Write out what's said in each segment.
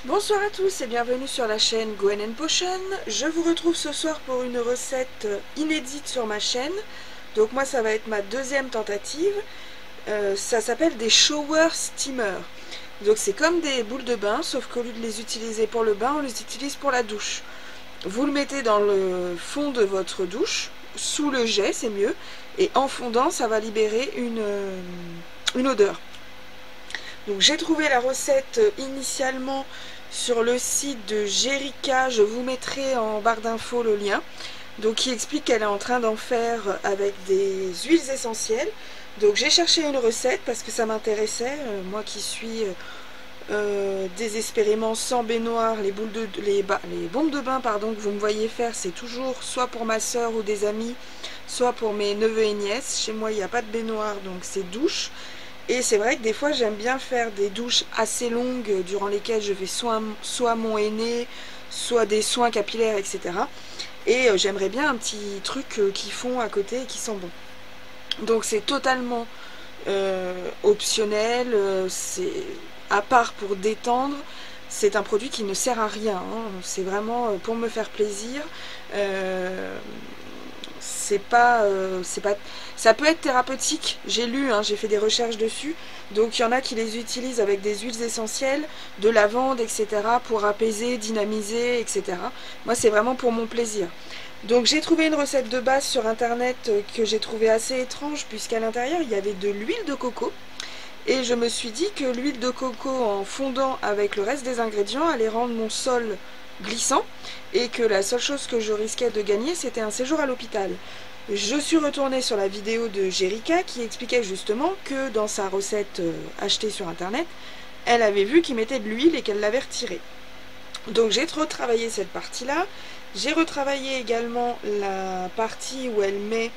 Bonsoir à tous et bienvenue sur la chaîne Gwen & Potion. Je vous retrouve ce soir pour une recette inédite sur ma chaîne. Donc moi ça va être ma deuxième tentative. Ça s'appelle des shower steamers. Donc c'est comme des boules de bain, sauf qu'au lieu de les utiliser pour le bain, on les utilise pour la douche. Vous le mettez dans le fond de votre douche, sous le jet c'est mieux, et en fondant ça va libérer une odeur. Donc j'ai trouvé la recette initialement sur le site de Jerica, je vous mettrai en barre d'infos le lien, donc qui explique qu'elle est en train d'en faire avec des huiles essentielles. Donc j'ai cherché une recette parce que ça m'intéressait, moi qui suis désespérément sans baignoire, les bombes de bain pardon, que vous me voyez faire, c'est toujours soit pour ma soeur ou des amis, soit pour mes neveux et nièces. Chez moi il n'y a pas de baignoire, donc c'est douche. Et c'est vrai que des fois j'aime bien faire des douches assez longues durant lesquelles je fais soit mon henné, soit des soins capillaires, etc. Et j'aimerais bien un petit truc qu'ils font à côté et qui sent bon. Donc c'est totalement optionnel, c'est à part pour détendre. C'est un produit qui ne sert à rien, hein. C'est vraiment pour me faire plaisir. C'est pas, ça peut être thérapeutique, j'ai lu, hein, j'ai fait des recherches dessus, donc il y en a qui les utilisent avec des huiles essentielles, de lavande, etc. pour apaiser, dynamiser, etc. Moi c'est vraiment pour mon plaisir. Donc j'ai trouvé une recette de base sur internet que j'ai trouvé assez étrange, puisqu'à l'intérieur il y avait de l'huile de coco, et je me suis dit que l'huile de coco en fondant avec le reste des ingrédients allait rendre mon sol glissant, et que la seule chose que je risquais de gagner c'était un séjour à l'hôpital. Je suis retournée sur la vidéo de Jerica qui expliquait justement que dans sa recette achetée sur internet, elle avait vu qu'il mettait de l'huile et qu'elle l'avait retirée. Donc j'ai retravaillé cette partie-là. J'ai retravaillé également la partie où elle met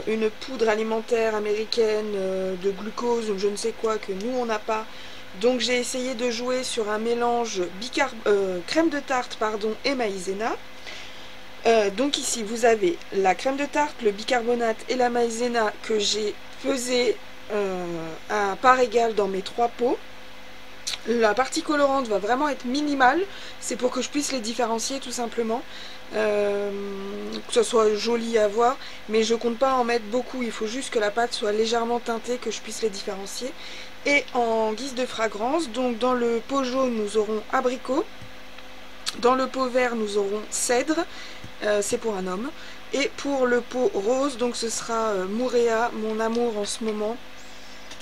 une poudre alimentaire américaine de glucose ou je ne sais quoi que nous on n'a pas. Donc j'ai essayé de jouer sur un mélange crème de tarte et maïzena. Donc ici vous avez la crème de tarte, le bicarbonate et la maïzena que j'ai pesé à part égale dans mes 3 pots. La partie colorante va vraiment être minimale, c'est pour que je puisse les différencier tout simplement, que ce soit joli à voir, mais je compte pas en mettre beaucoup, il faut juste que la pâte soit légèrement teintée, que je puisse les différencier. Et en guise de fragrance, donc dans le pot jaune nous aurons abricot, dans le pot vert nous aurons cèdre, c'est pour un homme, et pour le pot rose donc ce sera Mouréa, mon amour en ce moment.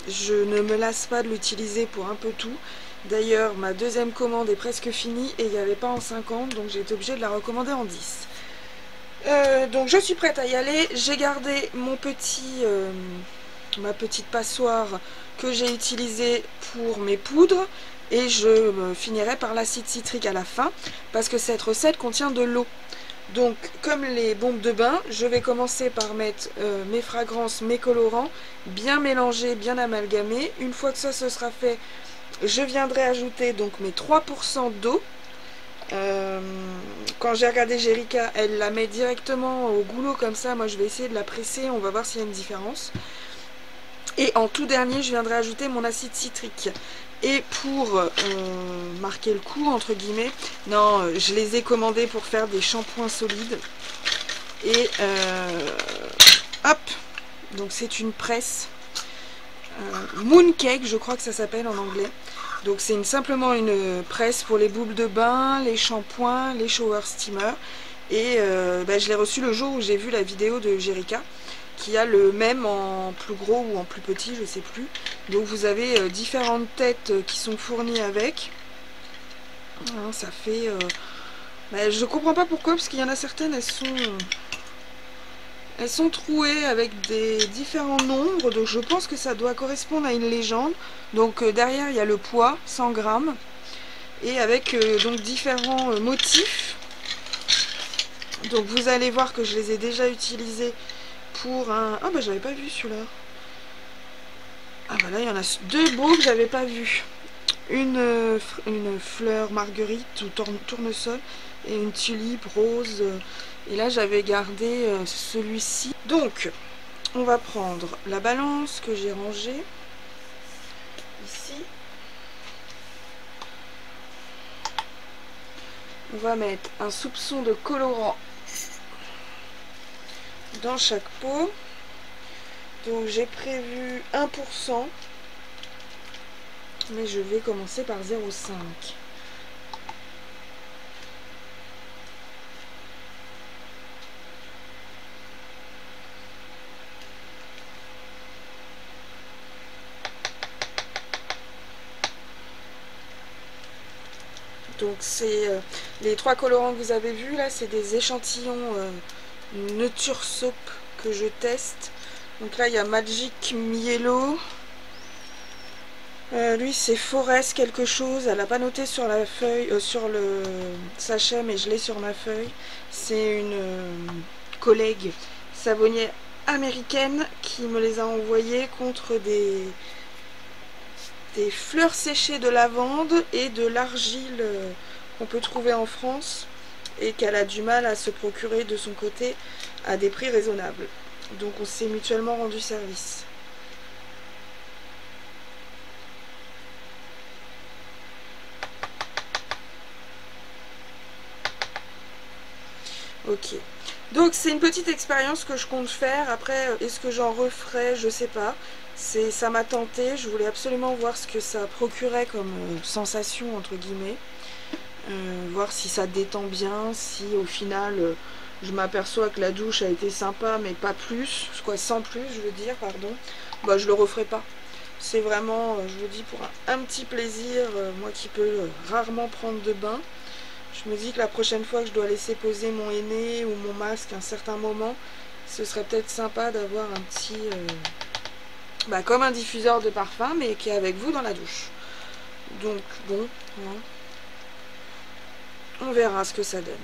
Je ne me lasse pas de l'utiliser pour un peu tout. D'ailleurs, ma deuxième commande est presque finie et il n'y avait pas en 50, donc j'ai été obligée de la recommander en 10. Donc je suis prête à y aller. J'ai gardé mon ma petite passoire que j'ai utilisée pour mes poudres et je finirai par l'acide citrique à la fin parce que cette recette contient de l'eau. Donc comme les bombes de bain, je vais commencer par mettre mes fragrances, mes colorants, bien mélangés, bien amalgamés. Une fois que ça ce sera fait, je viendrai ajouter donc mes 3% d'eau. Quand j'ai regardé Jerica, elle la met directement au goulot comme ça. Moi je vais essayer de la presser, on va voir s'il y a une différence. Et en tout dernier, je viendrai ajouter mon acide citrique. Et pour marquer le coup, entre guillemets, non, je les ai commandés pour faire des shampoings solides. Et hop, donc c'est une presse Mooncake, je crois que ça s'appelle en anglais. Donc c'est simplement une presse pour les boules de bain, les shampoings, les shower steamers. Et je l'ai reçu le jour où j'ai vu la vidéo de Jerica, qui a le même en plus gros ou en plus petit, je sais plus. Donc vous avez différentes têtes qui sont fournies avec. Hein, ça fait... je comprends pas pourquoi, parce qu'il y en a certaines, elles sont trouées avec des différents nombres, donc je pense que ça doit correspondre à une légende. Donc derrière il y a le poids, 100 grammes, et avec donc différents motifs. Donc vous allez voir que je les ai déjà utilisés pour un... Ah bah j'avais pas vu celui-là. Ah bah là il y en a 2 beaux que j'avais pas vu. Une fleur marguerite ou tournesol et une tulipe rose. Et là j'avais gardé celui-ci. Donc on va prendre la balance que j'ai rangée ici. On va mettre un soupçon de colorant dans chaque pot. Donc j'ai prévu 1%, mais je vais commencer par 0,5. Donc c'est les 3 colorants que vous avez vus là, c'est des échantillons Nature Soap que je teste. Donc là il y a Magic Yellow. Lui c'est Forest quelque chose, elle n'a pas noté sur la feuille, sur le sachet, mais je l'ai sur ma feuille. C'est une collègue savonnière américaine qui me les a envoyés contre des fleurs séchées de lavande et de l'argile qu'on peut trouver en France et qu'elle a du mal à se procurer de son côté à des prix raisonnables. Donc on s'est mutuellement rendu service. Ok, donc c'est une petite expérience que je compte faire. Après, est-ce que j'en referai? Je sais pas. Ça m'a tenté, je voulais absolument voir ce que ça procurait comme sensation entre guillemets. Voir si ça détend bien, si au final je m'aperçois que la douche a été sympa mais pas plus, quoi, sans plus je veux dire, pardon, bah je le referai pas. C'est vraiment, je vous dis, pour un petit plaisir, moi qui peux rarement prendre de bain. Je me dis que la prochaine fois que je dois laisser poser mon henné ou mon masque un certain moment, ce serait peut-être sympa d'avoir un petit... comme un diffuseur de parfum, mais qui est avec vous dans la douche. Donc, bon, hein, on verra ce que ça donne.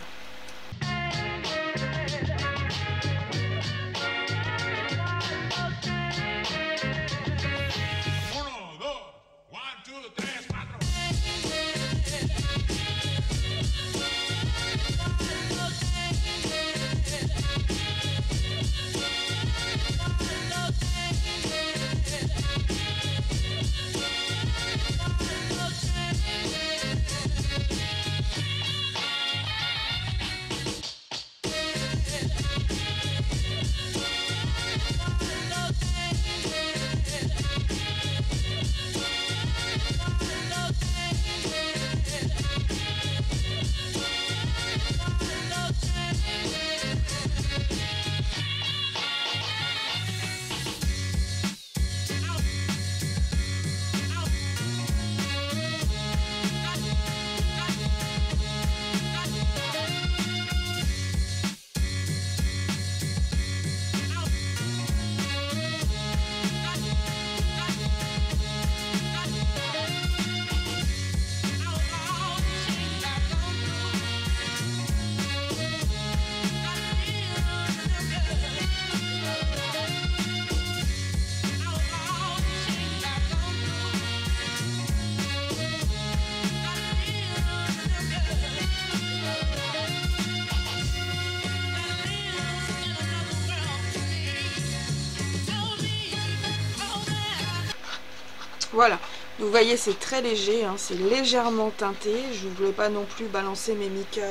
Voilà, donc vous voyez c'est très léger, hein, c'est légèrement teinté. Je ne voulais pas non plus balancer mes micas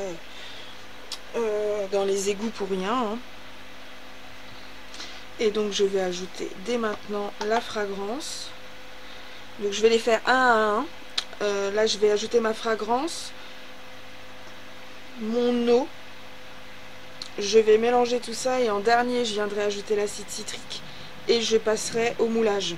dans les égouts pour rien. Hein. Et donc je vais ajouter dès maintenant la fragrance. Donc je vais les faire un à un. Là je vais ajouter ma fragrance, mon eau. Je vais mélanger tout ça et en dernier je viendrai ajouter l'acide citrique et je passerai au moulage.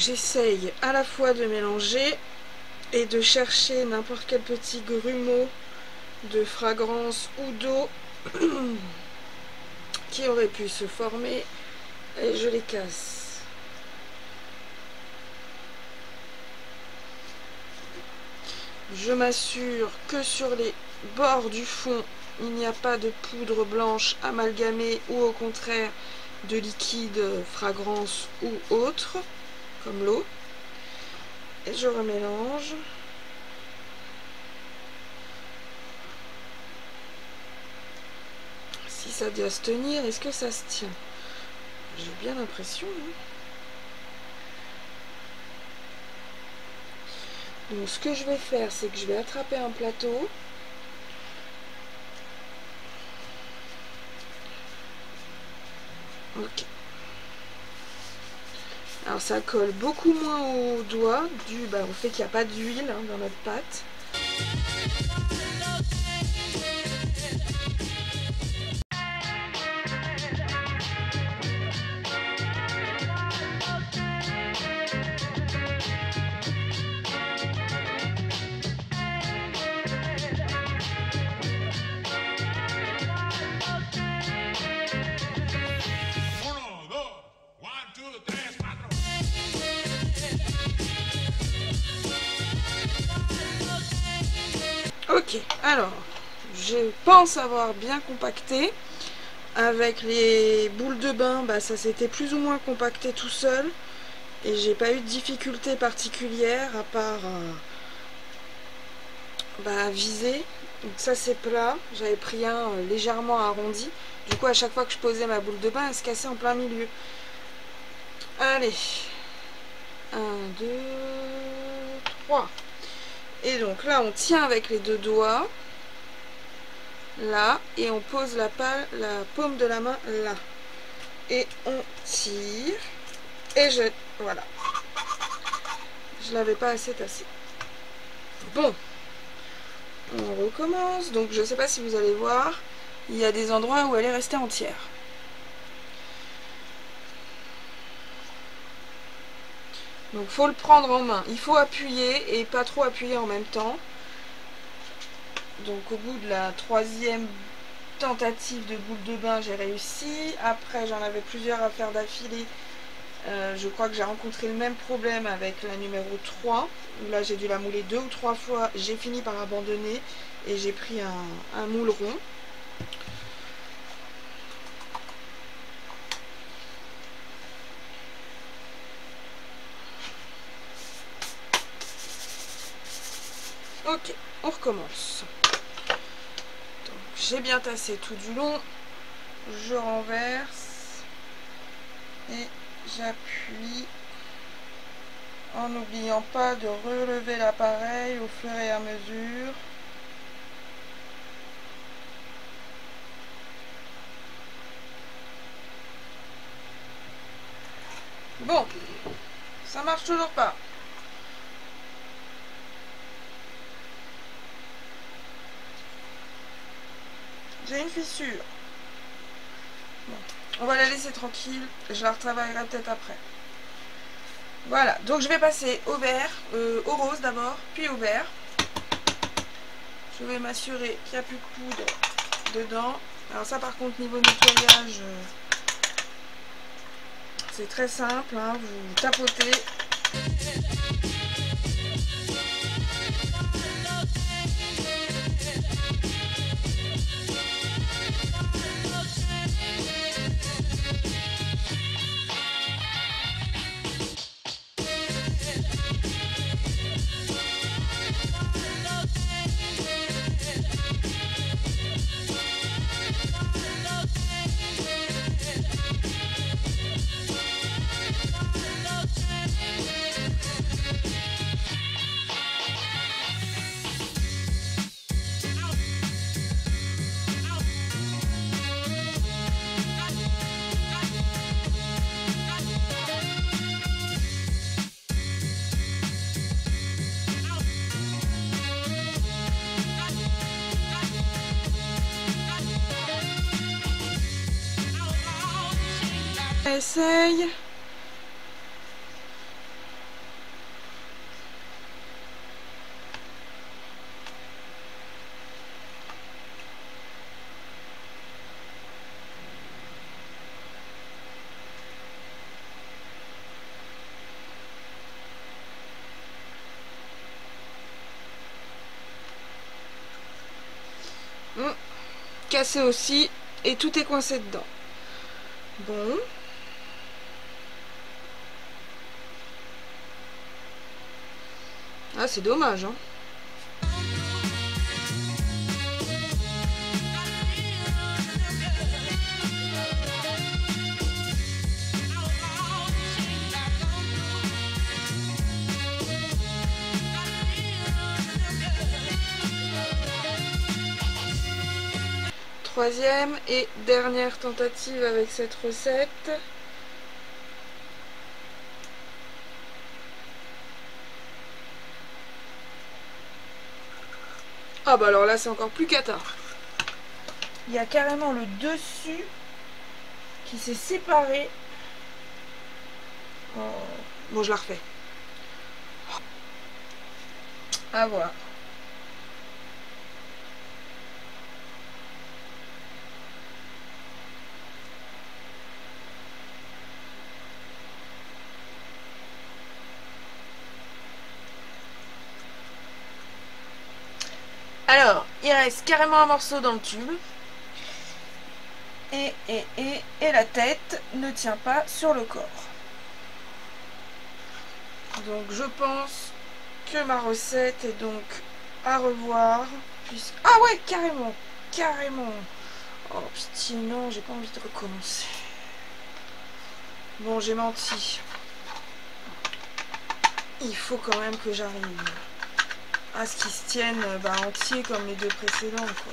j'essaye à la fois de mélanger et de chercher n'importe quel petit grumeau de fragrance ou d'eau qui aurait pu se former, et je les casse. Je m'assure que sur les bords du fond, il n'y a pas de poudre blanche amalgamée ou au contraire de liquide fragrance ou autre, comme l'eau. Et je remélange. Si ça doit se tenir, est-ce que ça se tient? J'ai bien l'impression. Donc ce que je vais faire, c'est que je vais attraper un plateau. Ok. Alors ça colle beaucoup moins aux doigts dû au fait qu'il n'y a pas d'huile dans notre pâte. Ok, alors, je pense avoir bien compacté. Avec les boules de bain, ça s'était plus ou moins compacté tout seul. Et j'ai pas eu de difficulté particulière à part à viser. Donc ça c'est plat, j'avais pris un légèrement arrondi. Du coup à chaque fois que je posais ma boule de bain, elle se cassait en plein milieu. Allez, 1, 2, 3. Et donc là on tient avec les deux doigts, là, et on pose la paume de la main là. Et on tire, et voilà. Je l'avais pas assez tassé. Bon, on recommence. Donc je sais pas si vous allez voir, il y a des endroits où elle est restée entière. Donc faut le prendre en main, il faut appuyer et pas trop appuyer en même temps. Donc au bout de la 3e tentative de boule de bain, j'ai réussi. Après j'en avais plusieurs à faire d'affilée. Je crois que j'ai rencontré le même problème avec la numéro 3. Là j'ai dû la mouler 2 ou 3 fois. J'ai fini par abandonner et j'ai pris un moule rond. Ok, on recommence. J'ai bien tassé tout du long. Je renverse et j'appuie en n'oubliant pas de relever l'appareil au fur et à mesure. Bon, ça marche toujours pas. J'ai une fissure. Bon, on va la laisser tranquille. Je la retravaillerai peut-être après. Voilà, donc je vais passer au vert, au rose d'abord, puis au vert. Je vais m'assurer qu'il n'y a plus de poudre dedans. Alors ça par contre niveau nettoyage, c'est très simple, hein, vous tapotez. Essaye. Cassé aussi. Et tout est coincé dedans. Bon. Ah, c'est dommage, hein. Troisième et dernière tentative avec cette recette. Ah bah alors là c'est encore plus cata. Il y a carrément le dessus qui s'est séparé. Oh. Bon, je la refais. À voir. Alors, il reste carrément un morceau dans le tube. Et la tête ne tient pas sur le corps. Donc je pense que ma recette est donc à revoir. Puisque... Ah ouais, carrément. Carrément. Oh putain, non, j'ai pas envie de recommencer. Bon, j'ai menti. Il faut quand même que j'arrive à ce qu'ils se tiennent entier comme les deux précédents, quoi.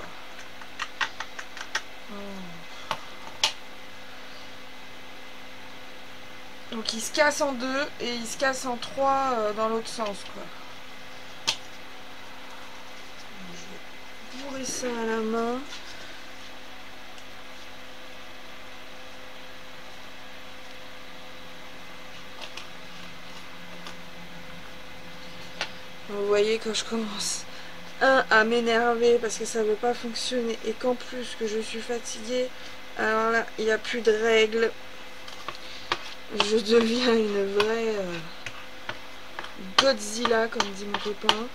Donc il se casse en deux et il se casse en trois dans l'autre sens, quoi. Je vais bourrer ça à la main. Vous voyez, quand je commence à m'énerver parce que ça ne veut pas fonctionner et qu'en plus que je suis fatiguée, alors là il n'y a plus de règles, je deviens une vraie Godzilla, comme dit mon copain,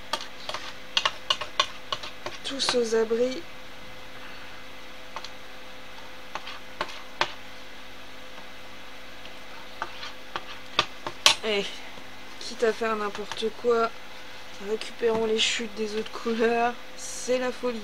tous aux abris. Et quitte à faire n'importe quoi, récupérons les chutes des autres couleurs, c'est la folie.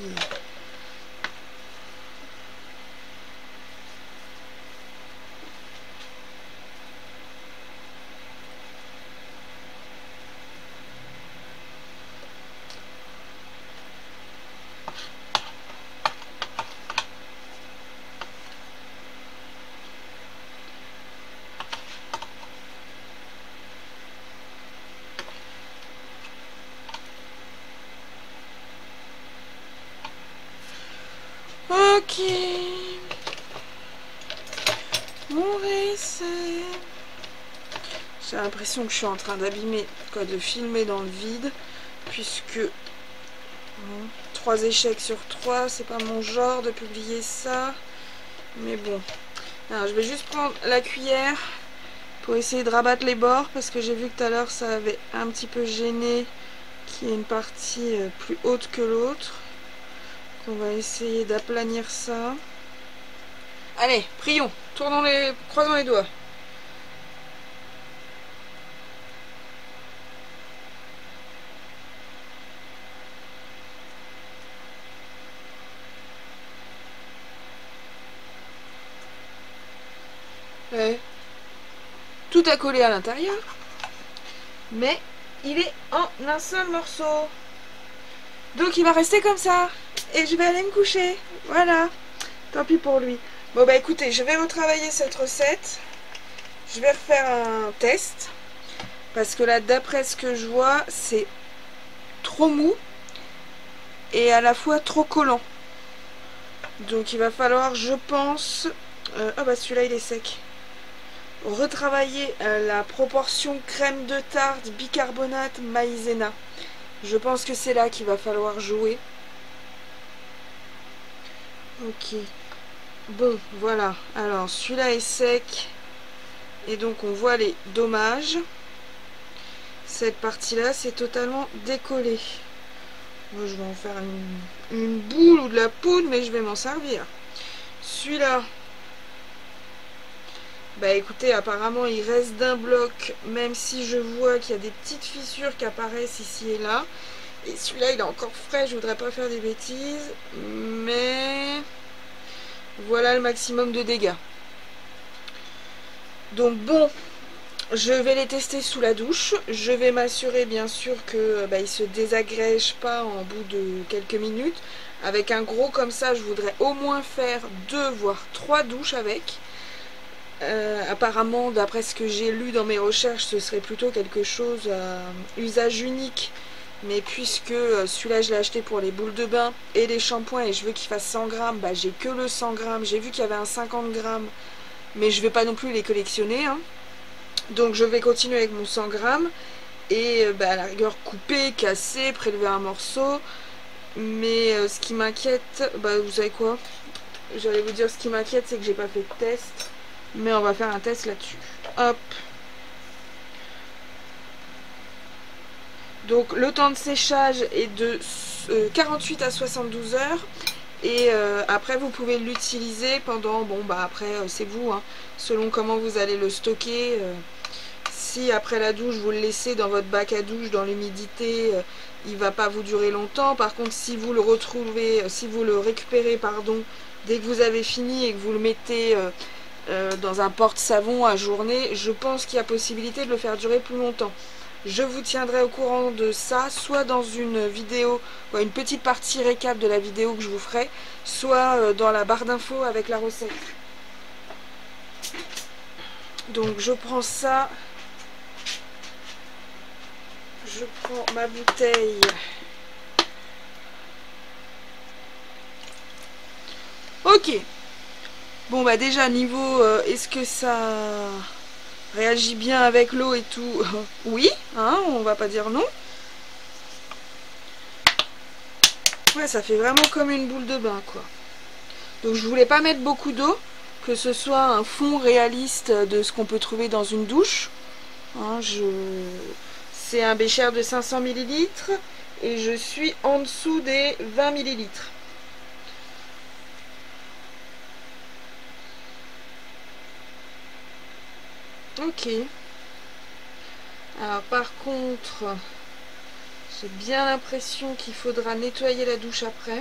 Ok, on réessaie. J'ai l'impression que je suis en train d'abîmer, de filmer dans le vide, puisque 3 échecs sur 3, c'est pas mon genre de publier ça. Mais bon, alors, je vais juste prendre la cuillère pour essayer de rabattre les bords, parce que j'ai vu que tout à l'heure ça avait un petit peu gêné qu'il y ait une partie plus haute que l'autre. On va essayer d'aplanir ça. Allez, prions, croisons les doigts. Ouais. Tout a collé à l'intérieur, mais il est en un seul morceau. Donc il va rester comme ça. Et je vais aller me coucher. Voilà. Tant pis pour lui. Bon bah écoutez, je vais retravailler cette recette. Je vais refaire un test. Parce que là, d'après ce que je vois, c'est trop mou. Et à la fois trop collant. Donc il va falloir, je pense... ah bah celui-là il est sec. Retravailler la proportion crème de tarte, bicarbonate, maïzena. Je pense que c'est là qu'il va falloir jouer. Ok. Bon, voilà. Alors, celui-là est sec. Et donc, on voit les dommages. Cette partie-là, c'est totalement décollé. Moi je vais en faire une boule ou de la poudre, mais je vais m'en servir. Celui-là, bah écoutez, apparemment il reste d'un bloc, même si je vois qu'il y a des petites fissures qui apparaissent ici et là. Et celui-là il est encore frais, je voudrais pas faire des bêtises, mais voilà le maximum de dégâts. Donc bon, je vais les tester sous la douche. Je vais m'assurer bien sûr que il se désagrège pas en bout de quelques minutes. Avec un gros comme ça, je voudrais au moins faire 2 voire 3 douches avec. Apparemment, d'après ce que j'ai lu dans mes recherches, ce serait plutôt quelque chose à usage unique. Mais puisque celui-là, je l'ai acheté pour les boules de bain et les shampoings et je veux qu'il fasse 100 grammes, bah, j'ai que le 100 grammes. J'ai vu qu'il y avait un 50 grammes, mais je vais pas non plus les collectionner. Hein. Donc je vais continuer avec mon 100 grammes et à la rigueur couper, casser, prélever un morceau. Mais ce qui m'inquiète, vous savez quoi? J'allais vous dire ce qui m'inquiète, c'est que j'ai pas fait de test. Mais on va faire un test là-dessus. Hop. Donc le temps de séchage est de 48 à 72 heures. Et après vous pouvez l'utiliser pendant, après c'est vous, hein, selon comment vous allez le stocker. Si après la douche vous le laissez dans votre bac à douche, dans l'humidité, il va pas vous durer longtemps. Par contre si vous le retrouvez, si vous le récupérez, pardon, dès que vous avez fini et que vous le mettez dans un porte-savon à journée, je pense qu'il y a possibilité de le faire durer plus longtemps. Je vous tiendrai au courant de ça, soit dans une vidéo, une petite partie récap de la vidéo que je vous ferai, soit dans la barre d'infos avec la recette. Donc je prends ça, je prends ma bouteille. Ok. Bon déjà niveau est-ce que ça réagit bien avec l'eau et tout? Oui, hein, on va pas dire non. Ouais, ça fait vraiment comme une boule de bain quoi. Donc je voulais pas mettre beaucoup d'eau, que ce soit un fond réaliste de ce qu'on peut trouver dans une douche. Hein, c'est un bécher de 500 ml et je suis en dessous des 20 ml. Ok. Alors par contre, j'ai bien l'impression qu'il faudra nettoyer la douche après,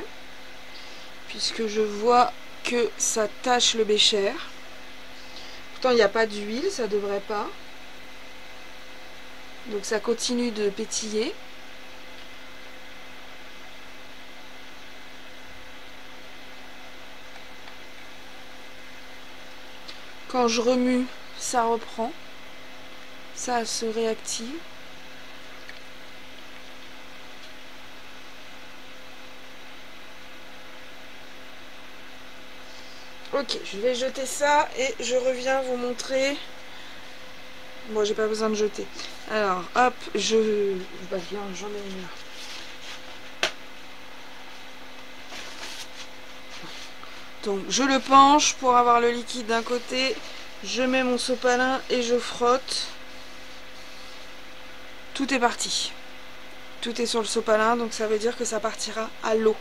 puisque je vois que ça tache le bécher. Pourtant il n'y a pas d'huile, ça devrait pas. Donc ça continue de pétiller. Quand je remue, ça reprend. Ça se réactive. Ok, je vais jeter ça et je reviens vous montrer. Bon, j'ai pas besoin de jeter. Alors, hop, viens, j'en ai une là. Donc, je le penche pour avoir le liquide d'un côté. Je mets mon sopalin et je frotte. Tout est parti. Tout est sur le sopalin, donc ça veut dire que ça partira à l'eau.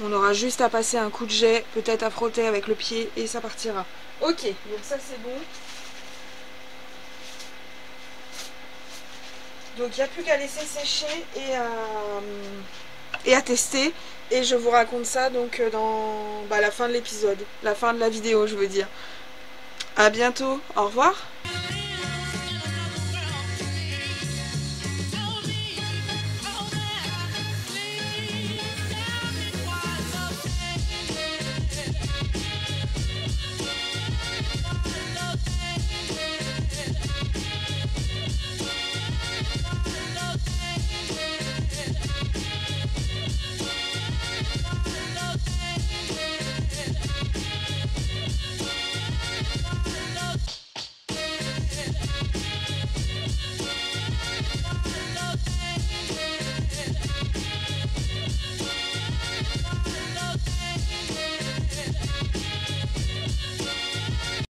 On aura juste à passer un coup de jet, peut-être à frotter avec le pied et ça partira. Ok, donc ça c'est bon. Donc il n'y a plus qu'à laisser sécher et à tester. Et je vous raconte ça donc dans la fin de l'épisode, la fin de la vidéo je veux dire. À bientôt, au revoir.